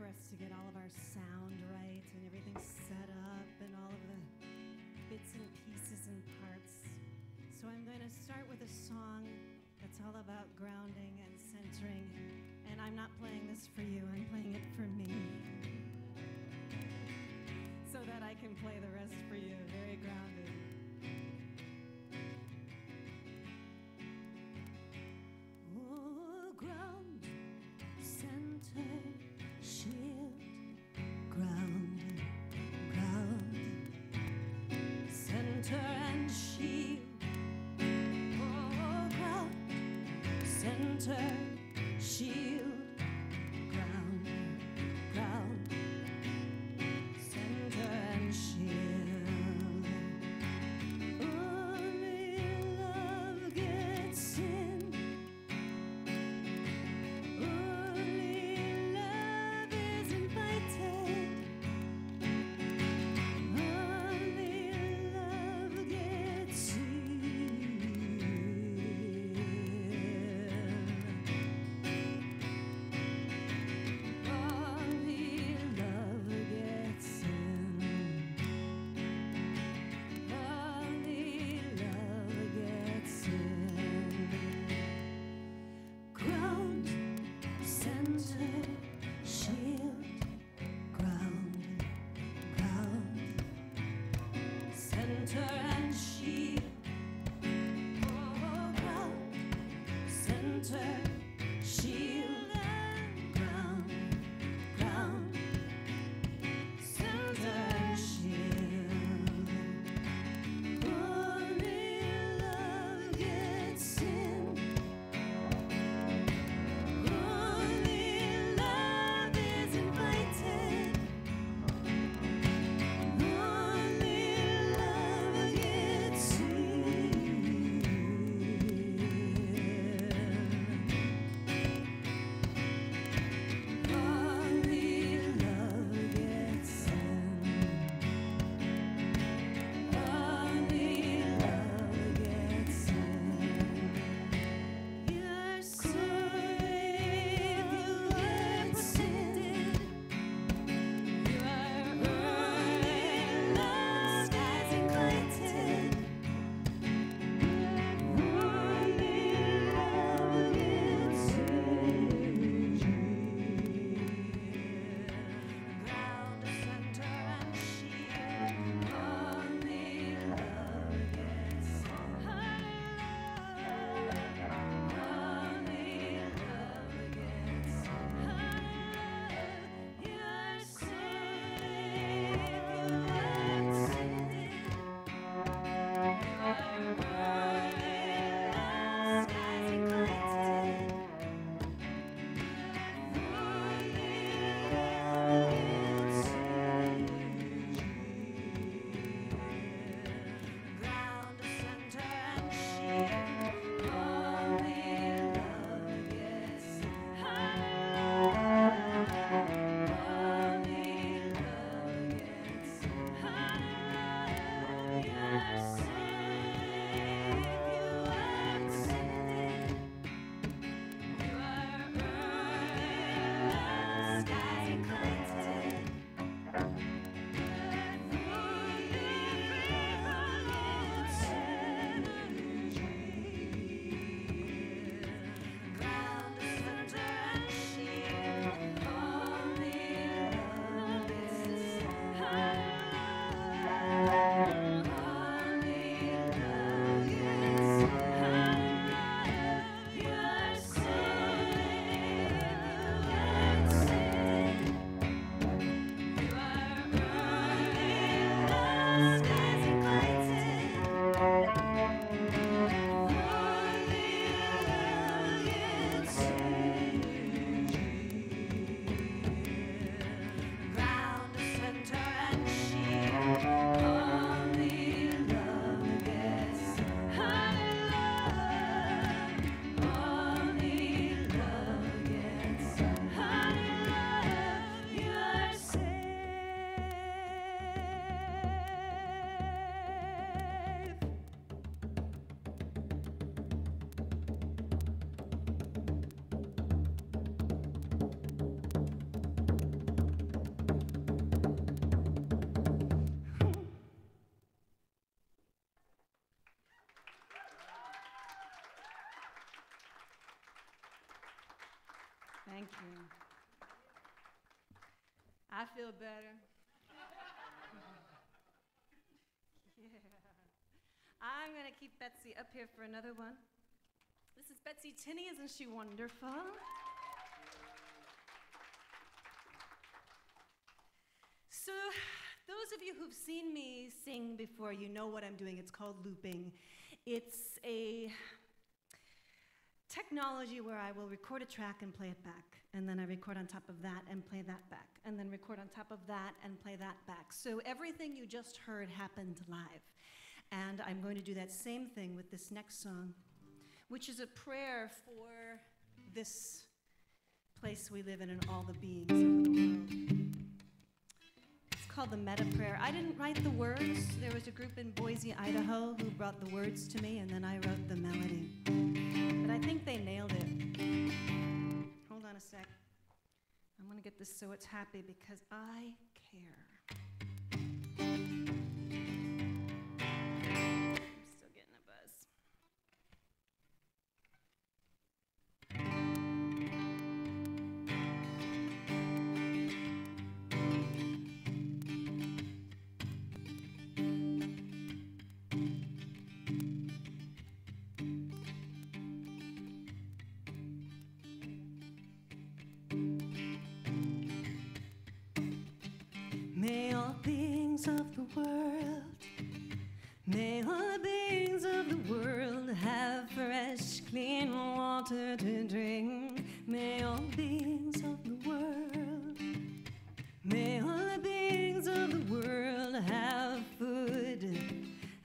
for us to get all of our sound right and everything set up and all of the bits and pieces and parts. So I'm going to start with a song that's all about grounding and centering. And I'm not playing this for you, I'm playing it for me. So that I can play the rest for you, very grounded. Oh, ground, center, shield, ground, center and shield. Oh, ground, center, shield, ground, center and shield. Only love gets in. Only love is invited. Only love gets in. Only love gets in. Only love gets in. Ground, center, shield, ground, center and shield. Oh, ground, center, shield and ground, center and shield. Only love gets in. Only love is invited. Only love gets in. Thank you. I feel better. Yeah. I'm going to keep Betsy up here for another one. This is Betsy Tinney. Isn't she wonderful? So, those of you who've seen me sing before, you know what I'm doing. It's called looping. It's a technology where I will record a track and play it back, and then I record on top of that and play that back, and then record on top of that and play that back. So everything you just heard happened live. And I'm going to do that same thing with this next song, which is a prayer for this place we live in and all the beings of the world. It's called the Meta Prayer. I didn't write the words. There was a group in Boise, Idaho, who brought the words to me, and then I wrote the melody. But I think they nailed it. Hold on a sec. I'm going to get this so it's happy because I care. I'm still getting a buzz. May all beings of the world, may all beings of the world have fresh, clean water to drink. May all beings of the world, may all beings of the world have food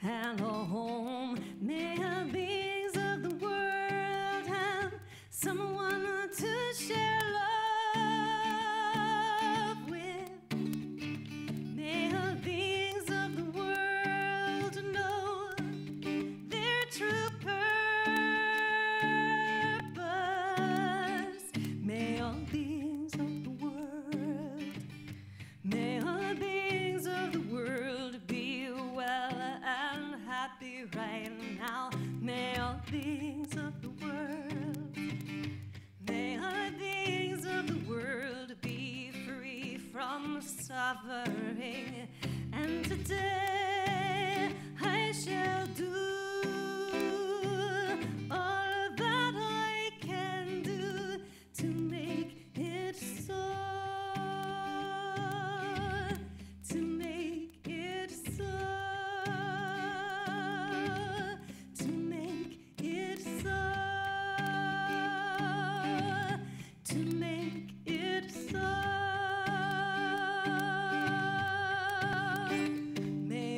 and a home. May all beings of the world have someone to share love with. May all beings of the world know their true purpose. May all beings of the world, may all beings of the world be well and happy right now. May all beings of the world, may all beings of the world be free from suffering. And today I shall do all that I can do to make it so. To make it so. To make it so. To make it so. May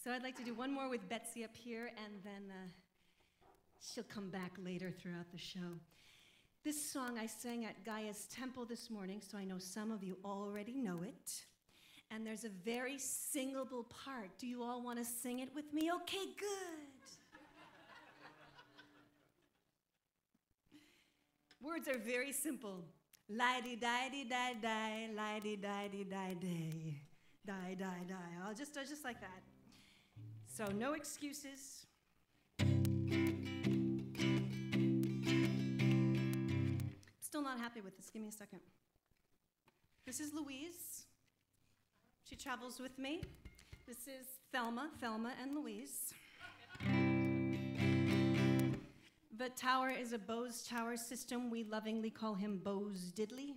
So I'd like to do one more with Betsy up here, and then she'll come back later throughout the show. This song I sang at Gaia's temple this morning, so I know some of you already know it. And there's a very singable part. Do you all want to sing it with me? Okay, good. Words are very simple. Lie-dee-die-dee-die-die, lie-dee-die-dee-die-day, die-die-die. I'll just like that. So no excuses. Still not happy with this. Give me a second. This is Louise. She travels with me. This is Thelma and Louise. The tower is a Bose tower system. We lovingly call him Bose Diddley.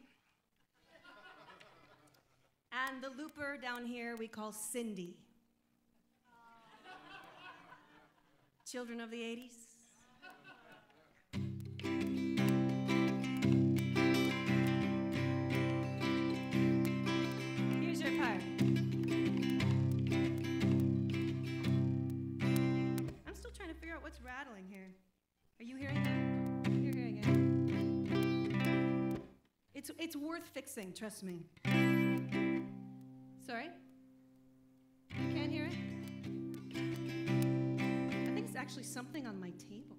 And the looper down here we call Cindy. Children of the 80s. Here's your part. I'm still trying to figure out what's rattling here. Are you hearing that? You're hearing it. It's worth fixing, trust me. Sorry? You can't hear it? I think it's actually something on my table.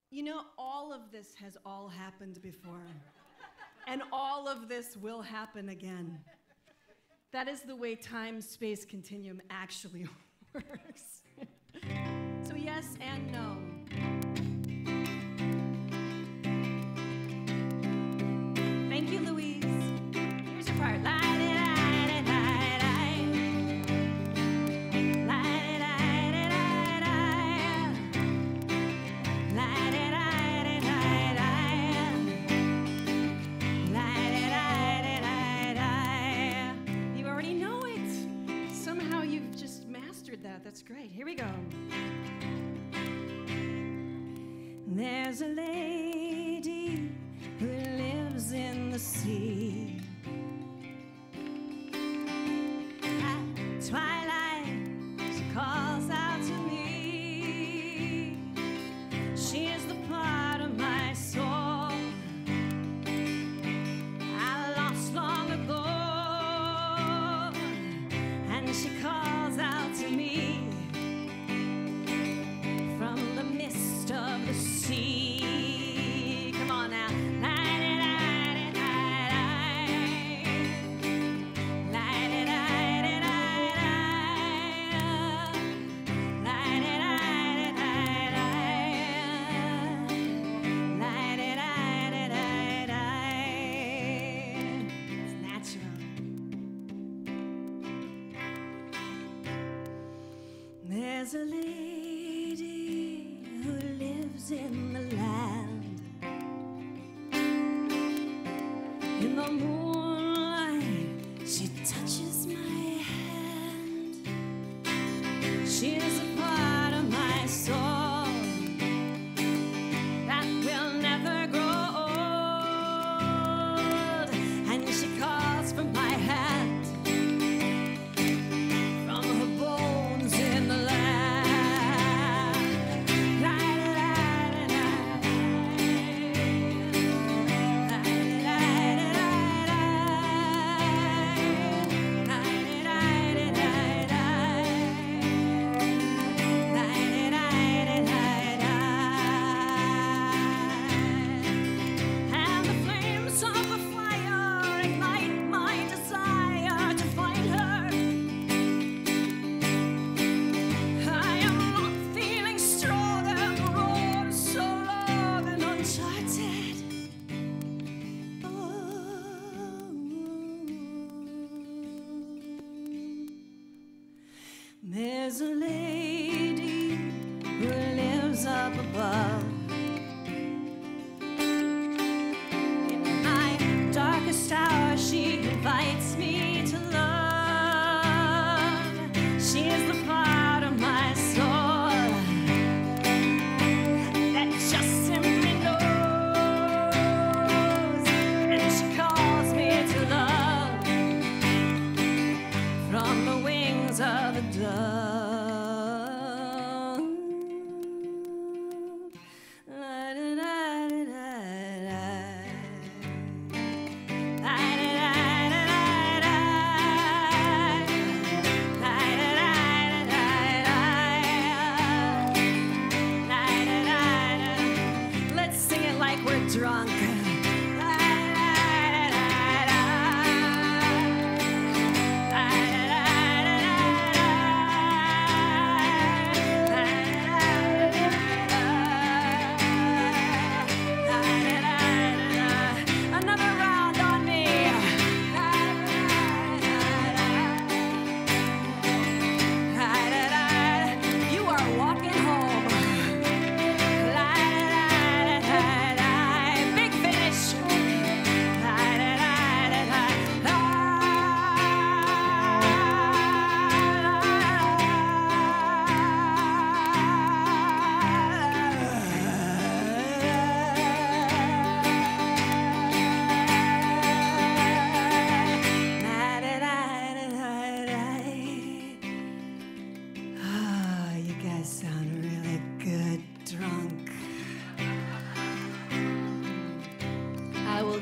You know, all of this has all happened before. And all of this will happen again. That is the way time-space continuum actually works. So yes and no. Thank you, Louise. Here's your part. That's great. Here we go. There's a lady who lives in the sea. At twilight, she calls out to me. She is the part of my soul I lost long ago, and she calls out to me. Of the sea. Come on now. It's natural. There's a lady who lives in the land. In the moonlight, she touches my hand. She is a part of my soul that will never grow old, and she calls for my hand from her bones in the land. drunk.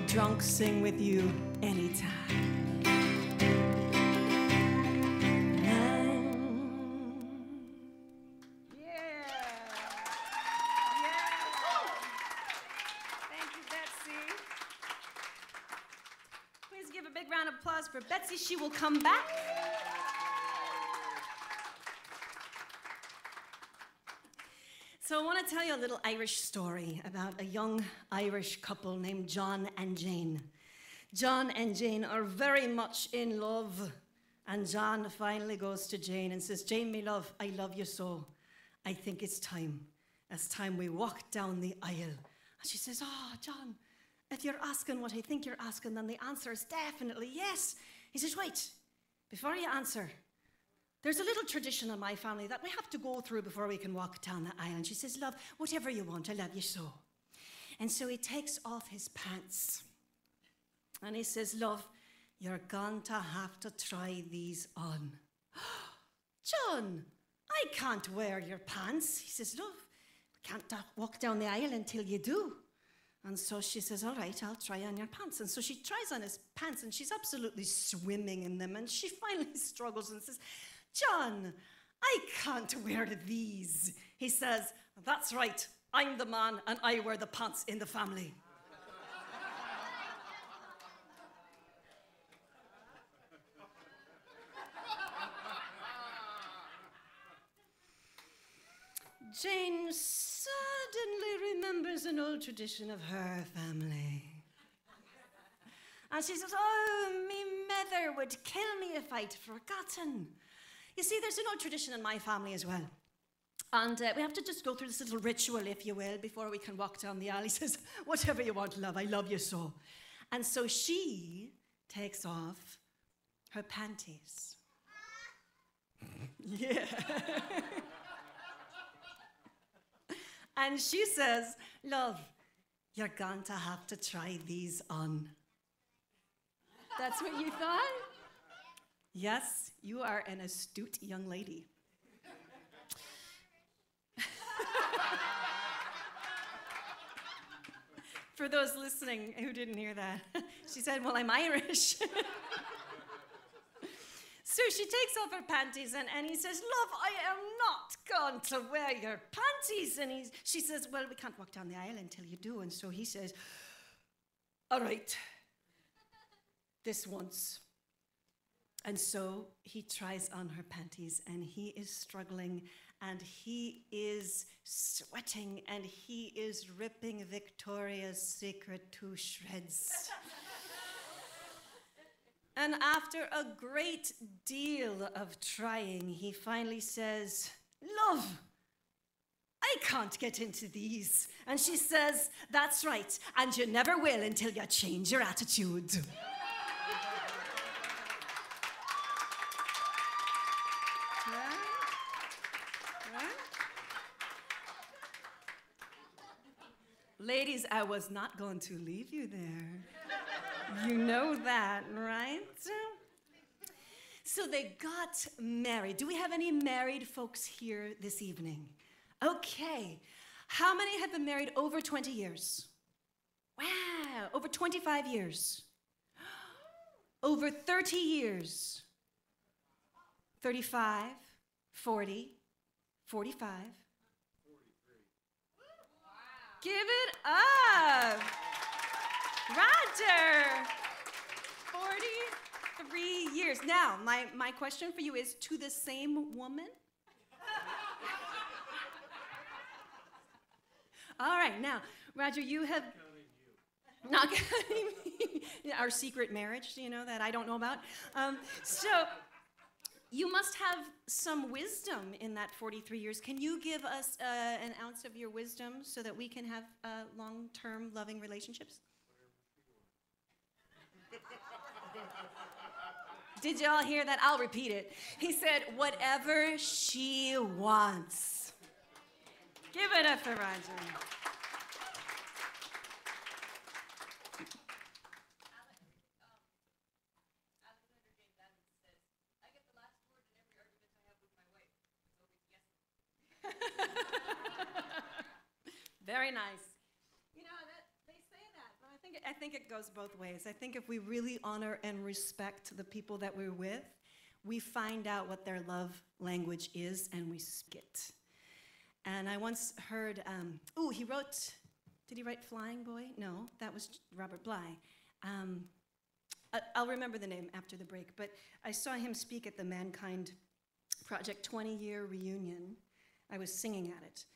Drunk sing with you anytime. Yeah. Thank you, Betsy. Please give a big round of applause for Betsy. She will come back. So I want to tell you a little Irish story about a young Irish couple named John and Jane. John and Jane are very much in love, and John finally goes to Jane and says, "Jane, me love, I love you so. I think it's time. It's time we walk down the aisle." And she says, "Oh, John, if you're asking what I think you're asking, then the answer is definitely yes." He says, "Wait, before you answer, there's a little tradition in my family that we have to go through before we can walk down the aisle." And she says, "Love, whatever you want, I love you so." And so he takes off his pants. And he says, "Love, you're going to have to try these on." "John, I can't wear your pants." He says, "Love, we can't walk down the aisle until you do." And so she says, "All right, I'll try on your pants." And so she tries on his pants, and she's absolutely swimming in them. And she finally struggles and says, "John, I can't wear these." He says, "That's right, I'm the man and I wear the pants in the family." Jane suddenly remembers an old tradition of her family. And she says, "Oh, me mother would kill me if I'd forgotten." You see, there's an old tradition in my family as well. And we have to just go through this little ritual, if you will, before we can walk down the aisle. He says, "Whatever you want, love, I love you so." And so she takes off her panties. Yeah. And she says, "Love, you're going to have to try these on." That's what you thought? Yes, you are an astute young lady. For those listening who didn't hear that, she said, "Well, I'm Irish." So she takes off her panties and he says, "Love, I am not going to wear your panties." And she says, "Well, we can't walk down the aisle until you do." And so he says, "All right, this once." And so he tries on her panties, and he is struggling, and he is sweating, and he is ripping Victoria's Secret to shreds. And after a great deal of trying, he finally says, "Love, I can't get into these." And she says, "That's right, and you never will until you change your attitude." Ladies, I was not going to leave you there. You know that, right? So they got married. Do we have any married folks here this evening? Okay. How many have been married over 20 years? Wow, over 25 years. Over 30 years. 35, 40, 45. 43. Give it up. Roger! 43 years. Now, my question for you is, to the same woman? All right, now, Roger, you have... Not counting me. Our secret marriage, you know, that I don't know about. So, you must have some wisdom in that 43 years. Can you give us an ounce of your wisdom so that we can have long-term loving relationships? Did you all hear that? I'll repeat it. He said, whatever she wants. Give it up for Roger. Very nice. You know, they say that, but I think it goes both ways. I think if we really honor and respect the people that we're with, we find out what their love language is and we speak it. And I once heard, he wrote, did he write Flying Boy? No, that was Robert Bly. I'll remember the name after the break, but I saw him speak at the Mankind Project 20-year reunion. I was singing at it.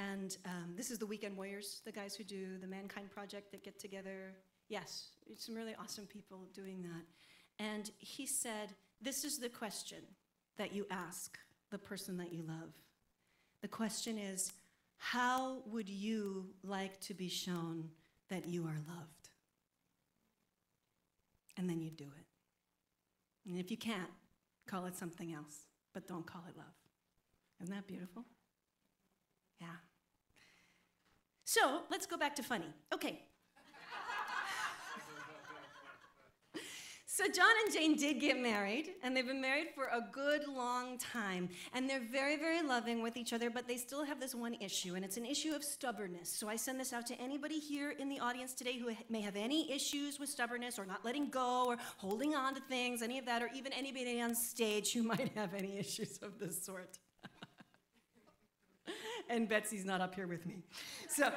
And this is the Weekend Warriors, the guys who do the Mankind Project that get together. Yes, it's some really awesome people doing that. And he said, this is the question that you ask the person that you love. The question is, how would you like to be shown that you are loved? And then you do it. And if you can't, call it something else, but don't call it love. Isn't that beautiful? Yeah. So let's go back to funny. Okay. So John and Jane did get married, and they've been married for a good long time. And they're very, very loving with each other, but they still have this one issue, and it's an issue of stubbornness. So I send this out to anybody here in the audience today who may have any issues with stubbornness or not letting go or holding on to things, any of that, or even anybody on stage who might have any issues of this sort. And Betsy's not up here with me. So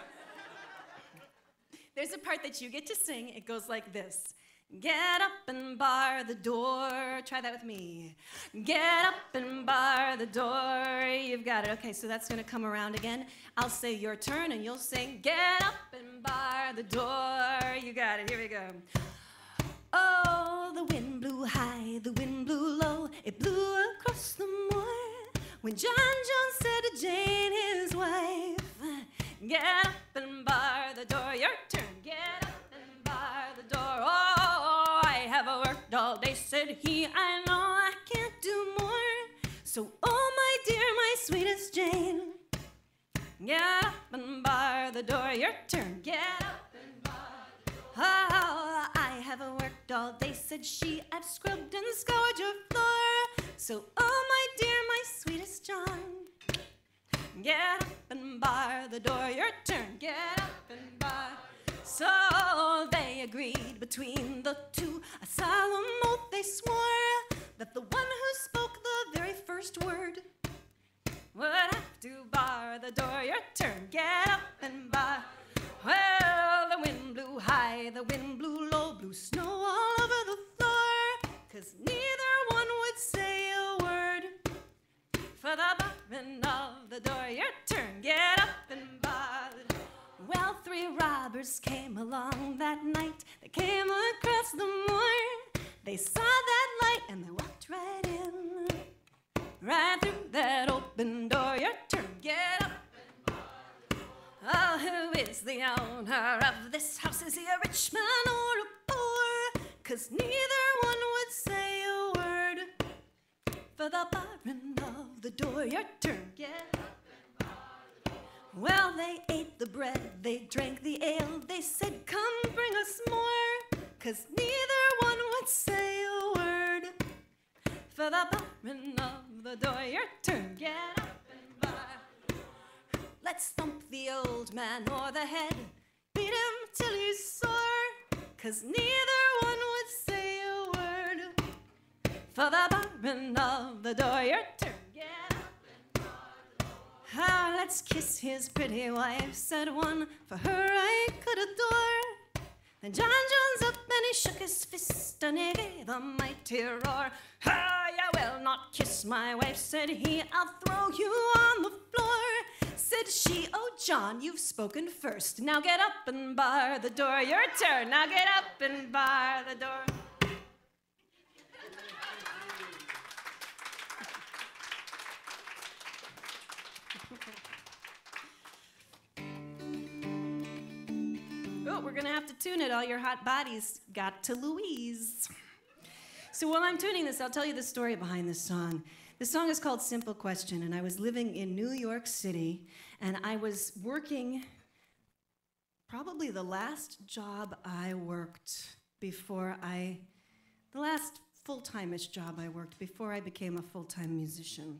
there's a part that you get to sing. It goes like this. Get up and bar the door. Try that with me. Get up and bar the door. You've got it. Okay, so that's going to come around again. I'll say your turn, and you'll sing, get up and bar the door. You got it. Here we go. Oh, the wind blew high, the wind blew low. It blew across the moor. When John Jones said to Jane, his wife, get up and bar the door. Your turn. Get up and bar the door. Oh, I have worked all day, said he. I know I can't do more. So, oh, my dear, my sweetest Jane, get up and bar the door. Your turn. Get up and bar the door. Oh, I have worked all day, said she. I've scrubbed and scoured your floor. So, oh, my dear, my sweetest John, get up and bar the door. Your turn. Get up and bar. So they agreed between the two, a solemn oath they swore, that the one who spoke the very first word would have to bar the door. Your turn. Get up and bar. Well, the wind blew high, the wind blew low, blew snow all over the floor, 'cause neither one would say a word for the barring of the door. Your turn. Get up and bar the door. Well, 3 robbers came along that night. They came across the moor. They saw that light and they walked right in, right through that open door. Your turn. Get up and bar the door. Oh, who is the owner of this house? Is he a rich man or a poor? 'Cause neither one would say a word for the barring of the door. Your turn. Get up and bar the door. Well, they ate the bread, they drank the ale. They said, come bring us more, 'cause neither one would say a word for the barring of the door. Your turn. Get up and bar the door. Let's thump the old man o'er the head, beat him till he's sore, 'cause neither one would say a word for the barring of the door. Your turn. Get up and bar the door. Ah, let's kiss his pretty wife, said one, for her I could adore. Then John Jones up and he shook his fist and he gave a mighty roar. Ah, you will not kiss my wife, said he, I'll throw you on the floor. Said she, oh John, you've spoken first. Now get up and bar the door. Your turn, now get up and bar the door. Oh, we're gonna have to tune it. All your hot bodies got to Louise. So while I'm tuning this, I'll tell you the story behind this song. This song is called Simple Question, and I was living in New York City, and I was working probably the last job I worked before the last full-time-ish job I worked before I became a full-time musician.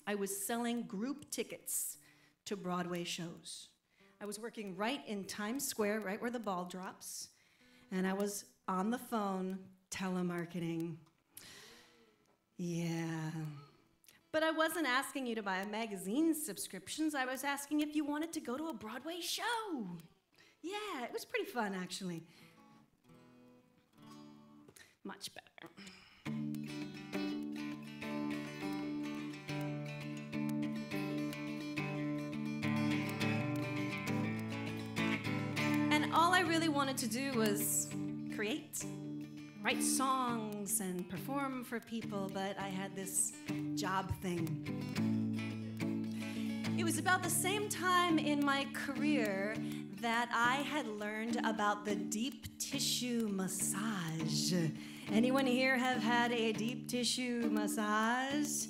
I was selling group tickets to Broadway shows. I was working right in Times Square, right where the ball drops, and I was on the phone telemarketing. Yeah. But I wasn't asking you to buy a magazine subscriptions. I was asking if you wanted to go to a Broadway show. Yeah, it was pretty fun, actually. Much better. And all I really wanted to do was write songs and perform for people, but I had this job thing. It was about the same time in my career that I had learned about the deep tissue massage. Anyone here have had a deep tissue massage?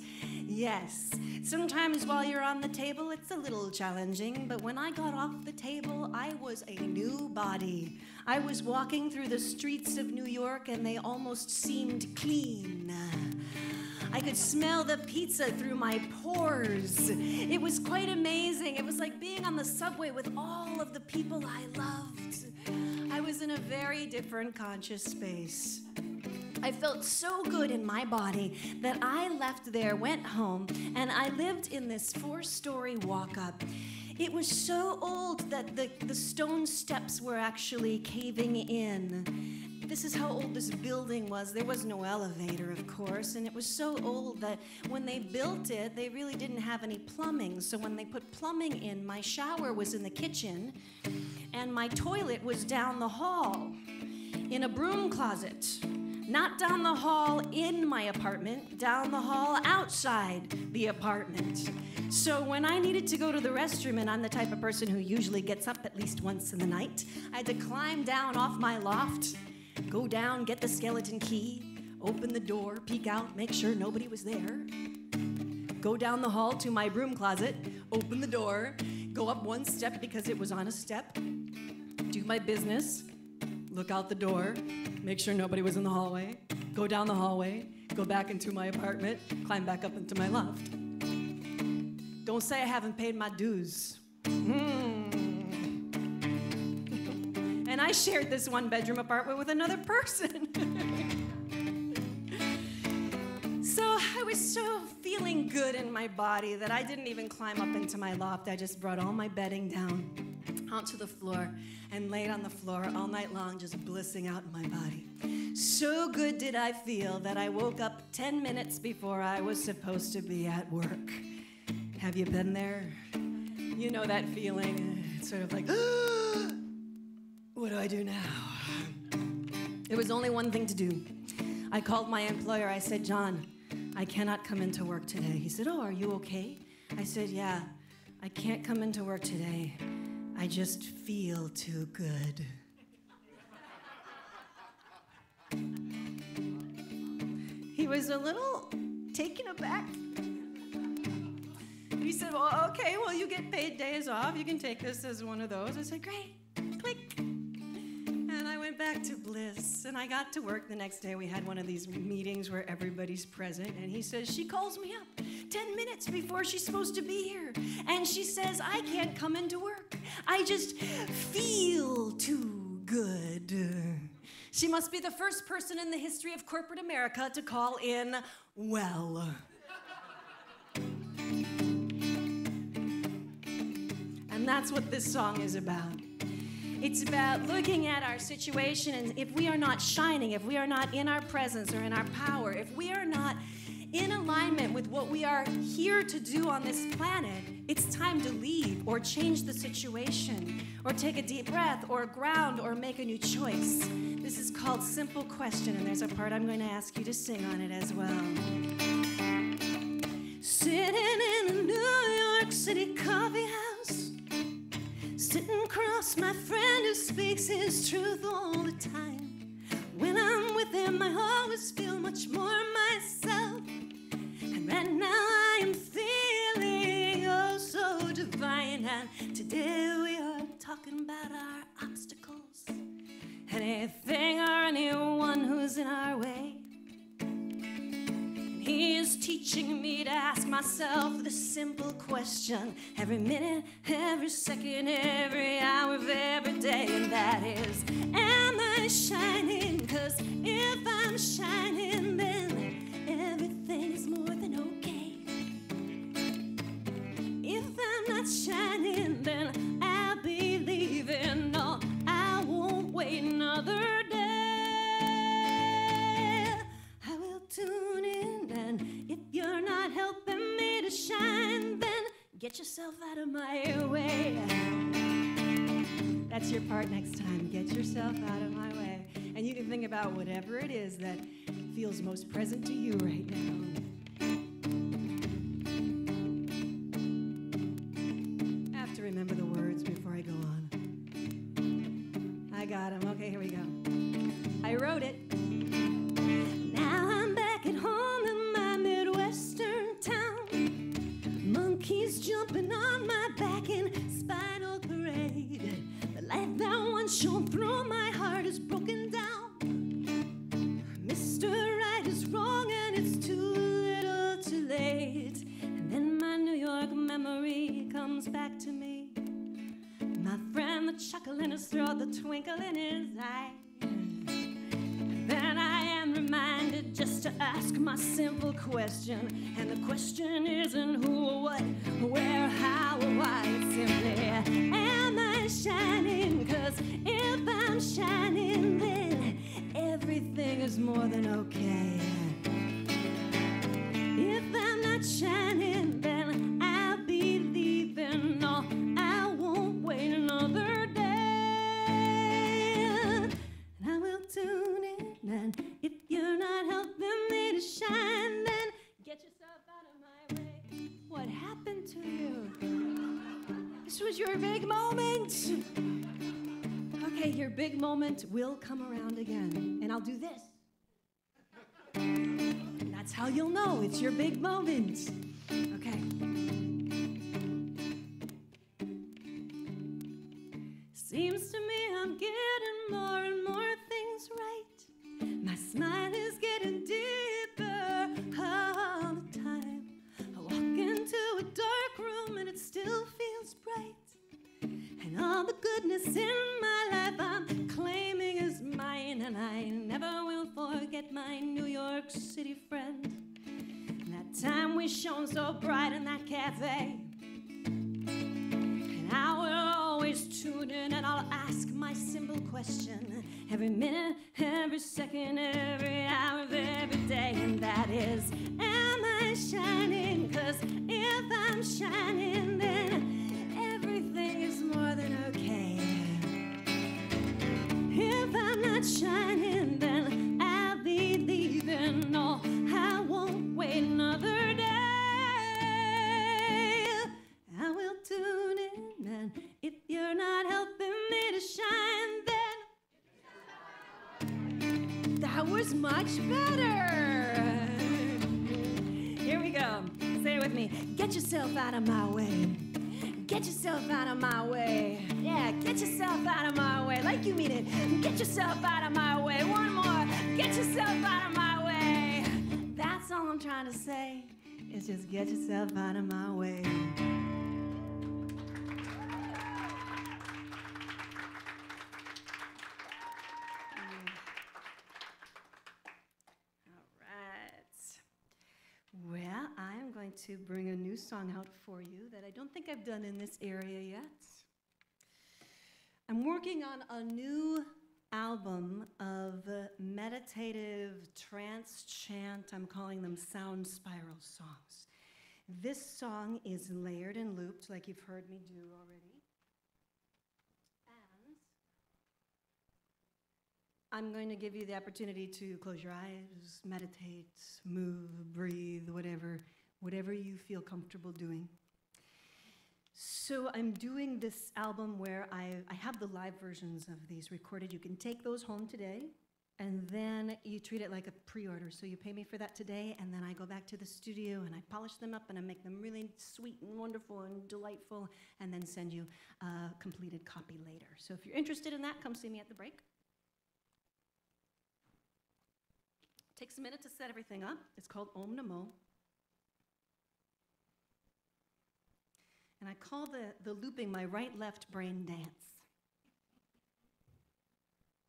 Yes. Sometimes while you're on the table, it's a little challenging, but when I got off the table, I was a new body. I was walking through the streets of New York, and they almost seemed clean. I could smell the pizza through my pores. It was quite amazing. It was like being on the subway with all of the people I loved. I was in a very different conscious space. I felt so good in my body that I left there, went home, and I lived in this 4-story walk-up. It was so old that the stone steps were actually caving in. This is how old this building was. There was no elevator, of course, and it was so old that when they built it, they really didn't have any plumbing. So when they put plumbing in, my shower was in the kitchen, and my toilet was down the hall in a broom closet. Not down the hall in my apartment, down the hall outside the apartment. So when I needed to go to the restroom, and I'm the type of person who usually gets up at least once in the night, I had to climb down off my loft, go down, get the skeleton key, open the door, peek out, make sure nobody was there, go down the hall to my broom closet, open the door, go up one step because it was on a step, do my business, look out the door, make sure nobody was in the hallway, go down the hallway, go back into my apartment, climb back up into my loft. Don't say I haven't paid my dues. And I shared this 1-bedroom apartment with another person. So I was so feeling good in my body that I didn't even climb up into my loft. I just brought all my bedding down onto the floor and laid on the floor all night long, just blissing out in my body. So good did I feel that I woke up 10 minutes before I was supposed to be at work. Have you been there? You know that feeling. It's sort of like, what do I do now? There was only one thing to do. I called my employer. I said, John, I cannot come into work today. He said, oh, are you okay? I said, yeah, I can't come into work today. I just feel too good. He was a little taken aback. He said, well, okay, well, you get paid days off. You can take this as one of those. I said, great, click. And I went back to bliss, and I got to work the next day. We had one of these meetings where everybody's present, and he says, she calls me up 10 minutes before she's supposed to be here, and she says, I can't come into work. I just feel too good. She must be the first person in the history of corporate America to call in well. And that's what this song is about. It's about looking at our situation, and if we are not shining, if we are not in our presence or in our power, if we are not in alignment with what we are here to do on this planet, it's time to leave or change the situation or take a deep breath or ground or make a new choice. This is called Simple Question, and there's a part I'm going to ask you to sing on it as well. Sitting in a New York City coffee house, sitting across my friend who speaks his truth all the time. When I'm with him, I always feel much more myself. And right now I am feeling oh so divine. And today we are talking about our obstacles, anything or anyone who's in our way. He is teaching me to ask myself the simple question every minute, every second, every hour of every day, and that is, am I shining? 'Cause if I'm shining, then everything is more than okay. If I'm not shining, then I'll be leaving. No, I won't wait another day. I will tune in. And if you're not helping me to shine, then get yourself out of my way. That's your part next time. Get yourself out of my way. And you can think about whatever it is that feels most present to you right now. I have to remember the words before I go on. I got them. Okay, here we go. I wrote it. Now I'm back at home in my Midwestern town. Monkeys jumping on my back in spinal parade. The light that once shone through my heart is broken down. Mr. Right is wrong and it's too little too late. And then my New York memory comes back to me. My friend, the chuckle in his throat, the twinkle in his eye. Then I am reminded just to ask my simple question. And the question isn't who or what, where, how or why. It's simply, am I shining? 'Cause if I'm shining, then everything is more than okay. If I'm not shining, then I'll be leaving. No, I won't wait another day. And I will tune in. And if you're not helping me to shine, then get yourself out of my way. What happened to you? This was your big moment. Okay, your big moment will come around again. And I'll do this. And that's how you'll know it's your big moment. Okay. Seems to me I'm getting more and more things right. My smile is getting deeper all the time. I walk into a dark room and it still feels bright. And all the goodness in my life I'm claiming is mine. And I never will forget my New York City friend. And that time we shone so bright in that cafe. And I will always tune in and I'll ask my simple question every minute, every second, every hour of every day. And that is, am I shining? 'Cause if I'm shining, then everything is more than okay. If I'm not shining, then I'll be leaving. No, I won't wait another day. I will tune in, and if you're not helping me to shine, then that was much better. Here we go. Say it with me. Get yourself out of my way. Get yourself out of my way. Yeah, get yourself out of my way. Like you mean it. Get yourself out of my way. One more. Get yourself out of my way. That's all I'm trying to say. Is just get yourself out of my way. Well, I'm going to bring a new song out for you that I don't think I've done in this area yet. I'm I'm working on a new album of meditative trance chant. I'm calling them sound spiral songs. This song is layered and looped like you've heard me do already. And I'm going to give you the opportunity to close your eyes, meditate, move, breathe, whatever you feel comfortable doing. So I'm doing this album where I have the live versions of these recorded. You can take those home today, and then you treat it like a pre-order. So you pay me for that today, and then I go back to the studio, and I polish them up, and I make them really sweet and wonderful and delightful, and then send you a completed copy later. So if you're interested in that, come see me at the break. Takes a minute to set everything up. It's called Om Namo. And I call the looping my right-left brain dance,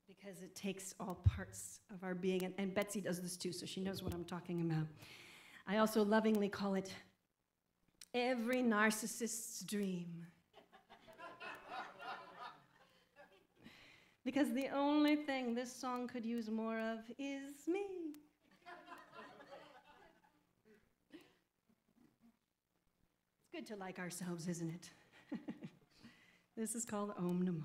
because it takes all parts of our being, and Betsy does this too, so she knows what I'm talking about. I also lovingly call it every narcissist's dream. Because the only thing this song could use more of is me. Good to like ourselves, isn't it? This is called Om Namo.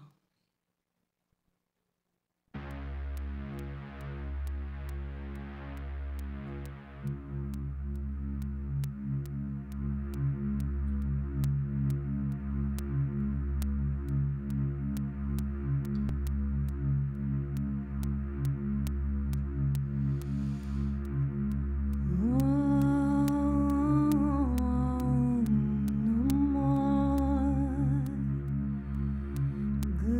Good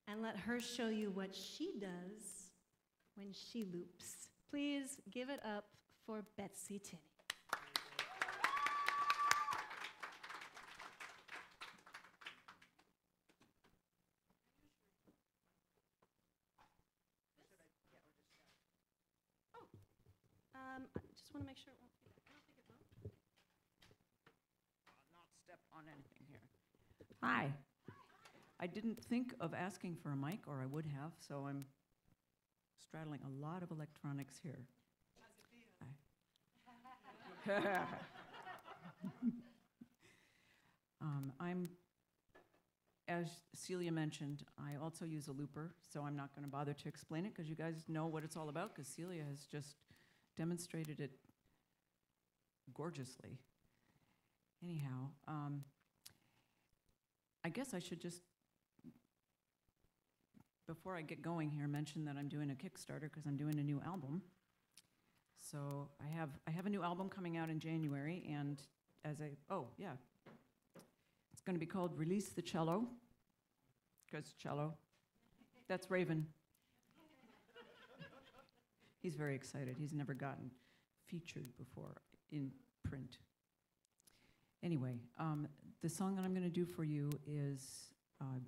And let her show you what she does when she loops. Please give it up for Betsy Tinney. I just want to make sure it won't be. I don't think it will. I'll not step on anything here. Hi. I didn't think of asking for a mic, or I would have, so I'm straddling a lot of electronics here. I'm, as Celia mentioned, I also use a looper, so I'm not going to bother to explain it because you guys know what it's all about because Celia has just demonstrated it gorgeously. Anyhow, I guess I should just, before I get going here, mention that I'm doing a Kickstarter because I'm doing a new album. So I have a new album coming out in January, and it's going to be called Release the Cello, because cello. That's Raven. He's very excited. He's never gotten featured before in print. Anyway, the song that I'm going to do for you is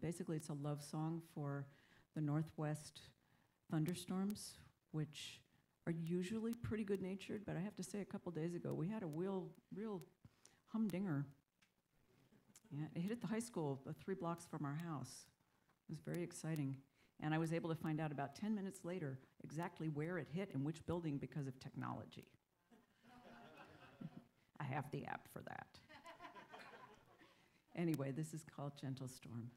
basically it's a love song for the Northwest thunderstorms, which are usually pretty good-natured, but I have to say a couple days ago we had a real humdinger. Yeah, it hit at the high school 3 blocks from our house. It was very exciting. And I was able to find out about 10 minutes later exactly where it hit and which building because of technology. I have the app for that. Anyway, this is called Gentle Storm.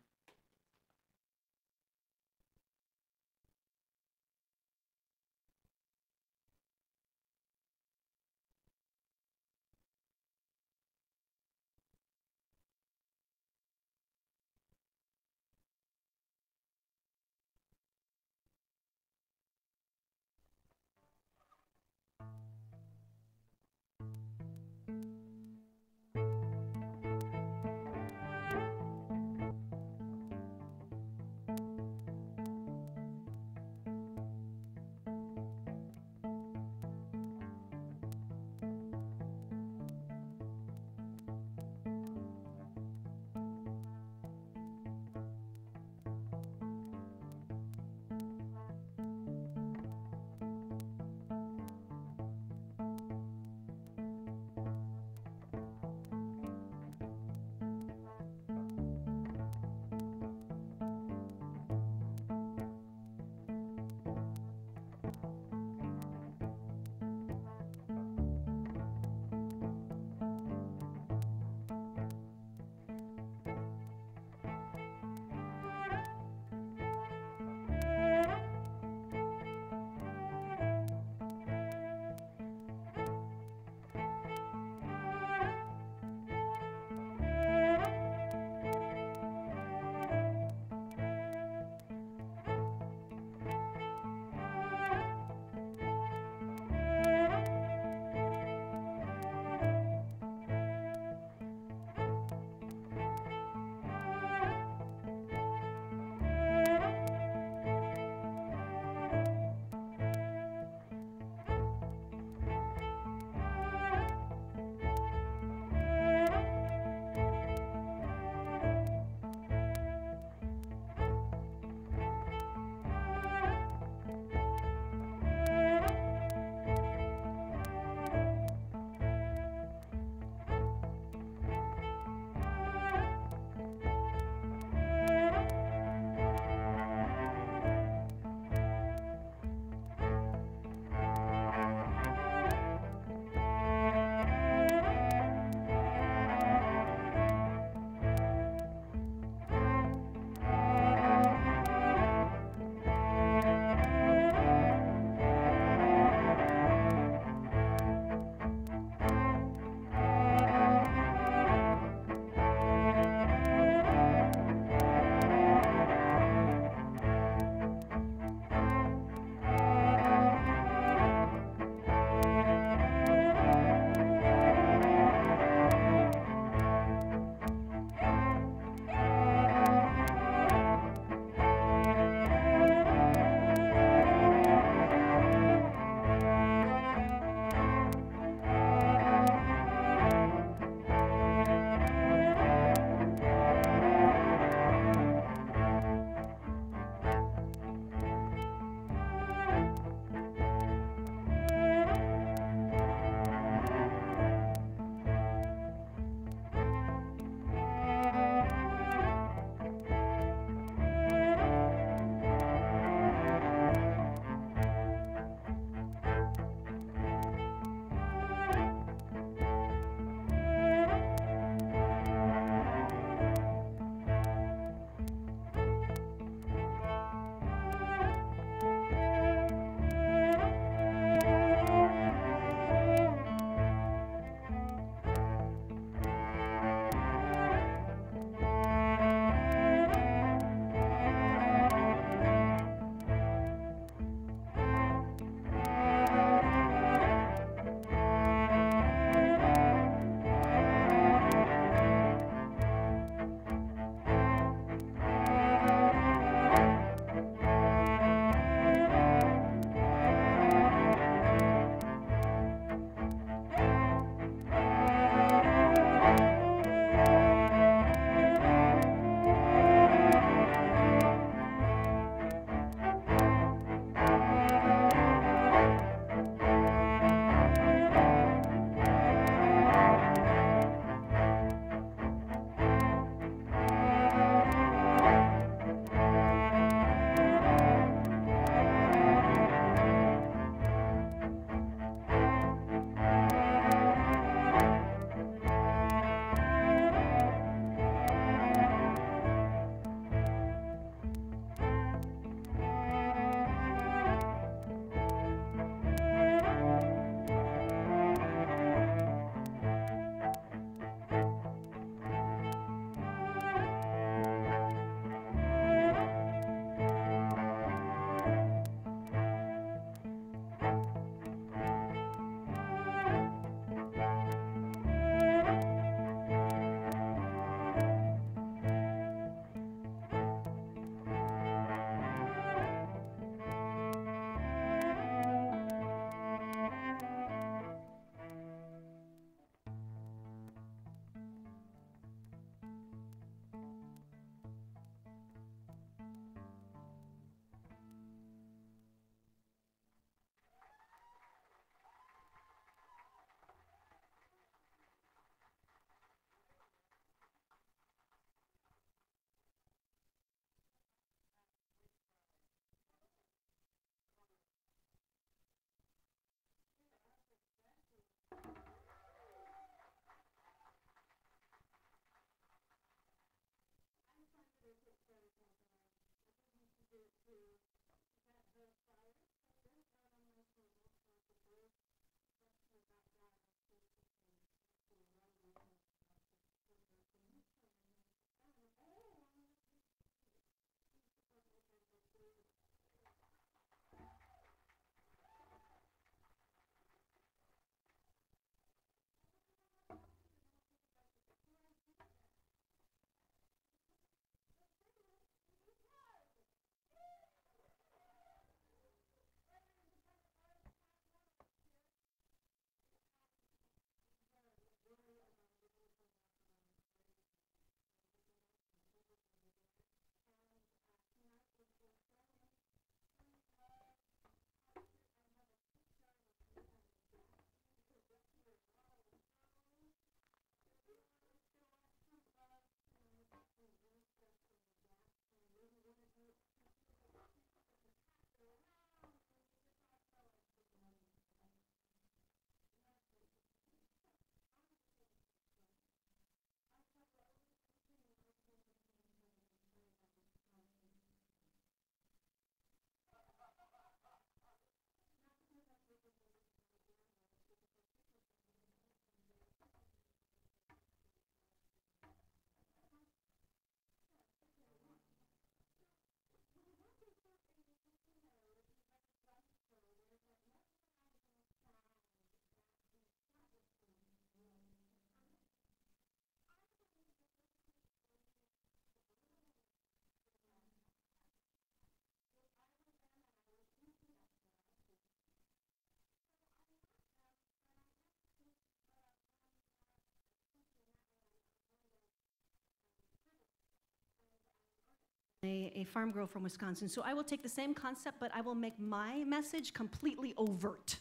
a farm girl from Wisconsin. So I will take the same concept, but I will make my message completely overt.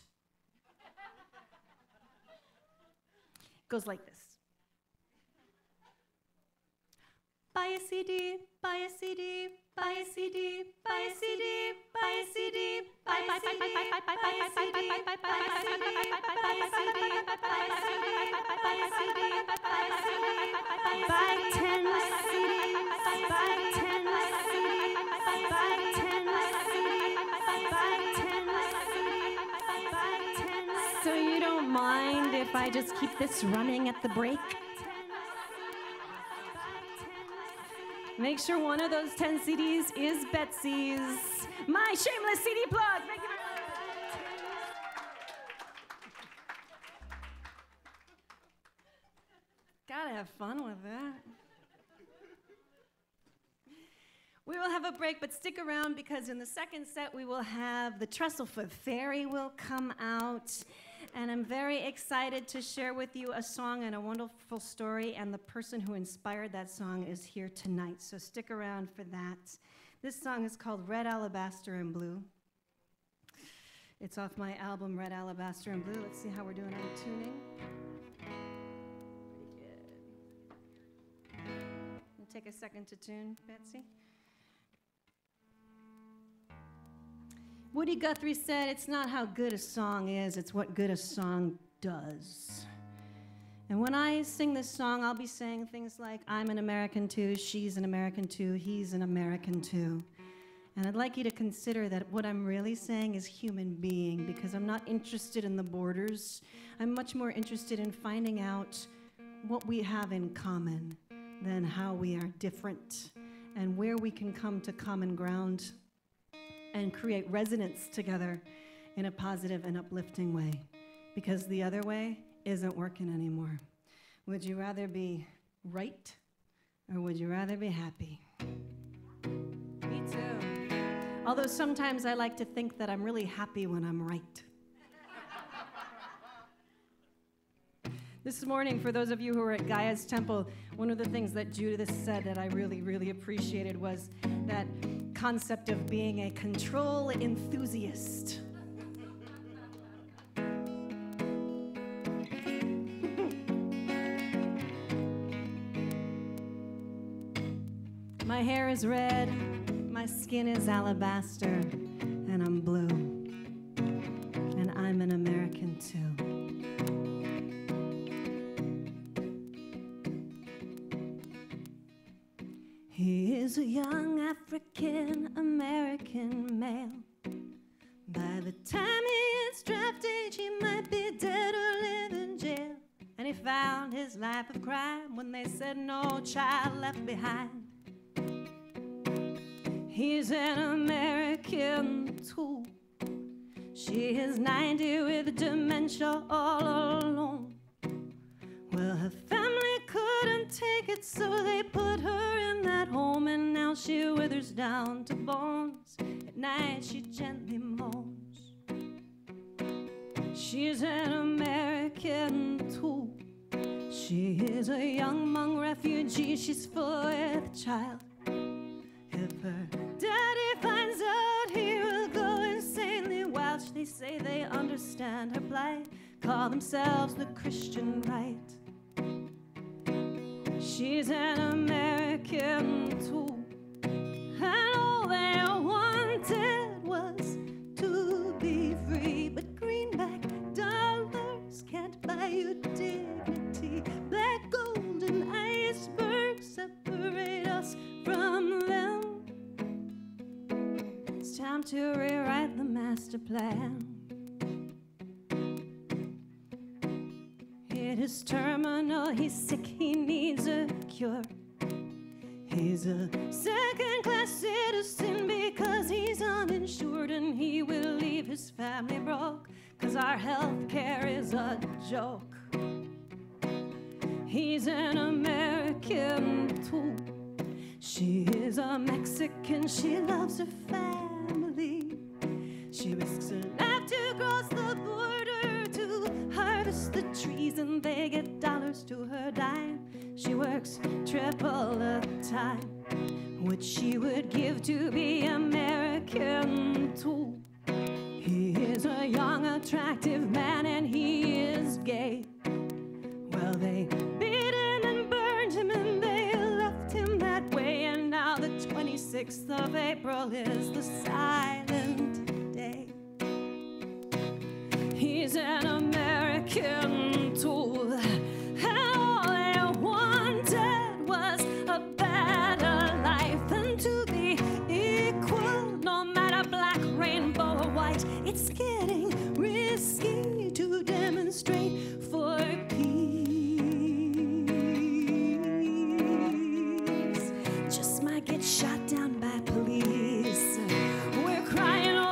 It goes like this. Buy a CD, buy a CD, buy a CD, buy a CD, buy a CD, buy a CD, buy a CD, buy a CD, buy a CD, buy a CD, buy a CD, buy 10 CDs, buy 10 CDs, buy 10 CDs, buy 10 CDs. So you don't mind if I just keep this running at the break? Make sure one of those 10 CDs is Betsy's. My shameless CD plug. Thank you very much. Gotta have fun with that. We will have a break, but stick around because in the second set we will have the Trestlefoot Fairy will come out. And I'm very excited to share with you a song and a wonderful story, and the person who inspired that song is here tonight, so stick around for that. This song is called Red Alabaster and Blue. It's off my album, Red Alabaster and Blue. Let's see how we're doing on tuning. Pretty good. We'll take a second to tune, Betsy. Woody Guthrie said, it's not how good a song is, it's what good a song does. And when I sing this song, I'll be saying things like, I'm an American too, she's an American too, he's an American too. And I'd like you to consider that what I'm really saying is human being, because I'm not interested in the borders. I'm much more interested in finding out what we have in common than how we are different, and where we can come to common ground and create resonance together in a positive and uplifting way, because the other way isn't working anymore. Would you rather be right, or would you rather be happy? Me too. Although sometimes I like to think that I'm really happy when I'm right. This morning, for those of you who were at Gaia's temple, one of the things that Judith said that I really, really appreciated was that concept of being a control enthusiast. My hair is red, my skin is alabaster, and I'm blue. And I'm an American too. He is a young African-American male. By the time he hits draft age, he might be dead or live in jail. And he found his life of crime when they said no child left behind. He's an American too. She is 90 with dementia all alone. Well, her family couldn't take it, so they put her in that home, and now she withers down to bones. At night she gently moans. She's an American too. She is a young Hmong refugee. She's full with child. If her daddy finds out, he will go insanely wild. They say they understand her plight, call themselves the Christian right. She's an American too, and all they wanted was to be free. But greenback dollars can't buy you dignity. Black gold and icebergs separate us from them. It's time to rewrite the master plan. It is terminal, he's sick, he needs a cure. He's a second-class citizen because he's uninsured, and he will leave his family broke, 'cause our health care is a joke. He's an American too. She is a Mexican, she loves her family. She risks her life to cross the border to harvest the trees, and they get dollars to her dime. She works triple the time, which she would give live to be American too. He is a young, attractive man, and he is gay. Well, they beat him and burned him, and they left him that way. And now the 26th of April is the silent day. He's an American tool, and all they wanted was a better life, and to be equal, no matter black, rainbow, or white. It's getting risky to demonstrate for peace. Just might get shot down by police. We're crying, oh,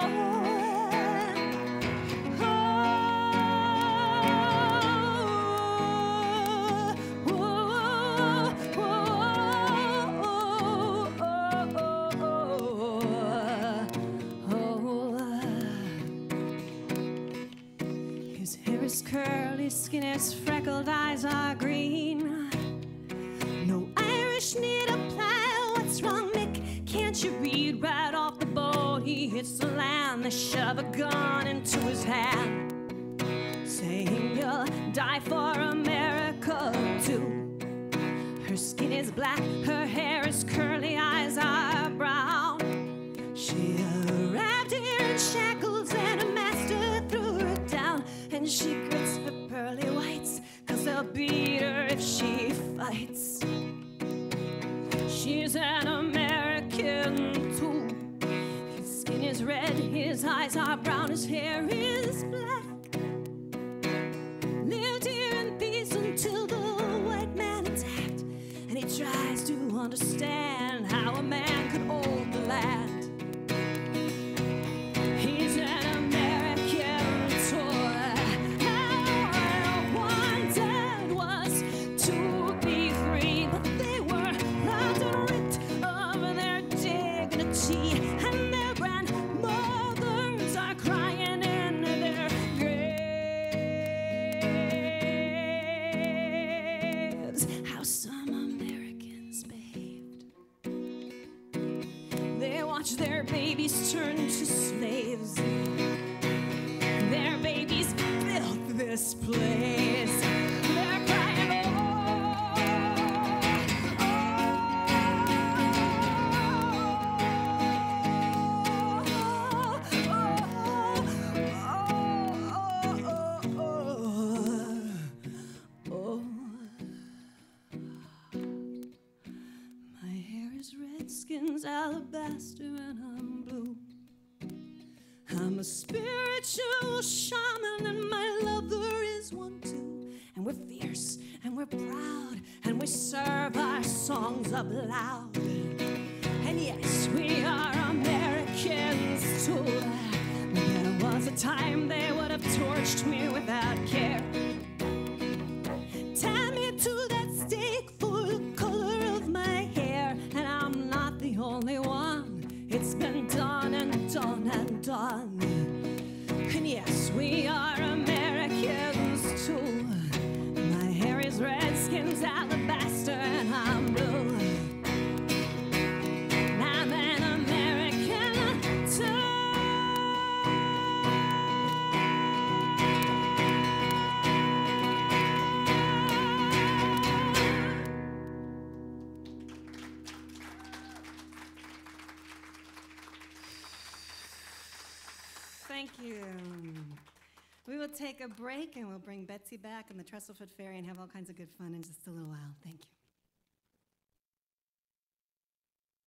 his hair is curly, skin is freckled, eyes are green. No Irish need apply. What's wrong, Mick? Can't you read? Right off the boat, he hits the land. They shove a gun into his hand, saying you'll die for America too. Her skin is black, her hair is curly, eyes are brown. She arrived here in shackles and a master threw her down. And she grits her pearly whites, 'cause they'll beat her if she fights. She's an American too. His skin is red, his eyes are brown, his hair is black. Lived here in peace until the white man attacked, and he tries to understand how a man could hold the land. He's an American toy. All I wanted was to be free, but they were robbed and ripped of their dignity, and their grandmothers are crying in their graves. How some Americans behaved. They watch their babies turn to slaves. Their babies built this place. They're crying, oh, oh. My hair is red, skin's alabaster, and I'm blue. I'm a spiritual shaman, and my lover is one too. And we're fierce, and we're proud, and we serve our songs up loud. And yes, we are Americans too. There was a time they would have torched me without care. Tie me to that stake for the color of my hair. And I'm not the only one. It's been done and done and done. And yes, we are Americans too. My hair is red, skin's alabaster, and I'm blue. And I'm an American too. Thank you. We will take a break, and we'll bring Betsy back and the Tresselfoot Fairy and have all kinds of good fun in just a little while. Thank you.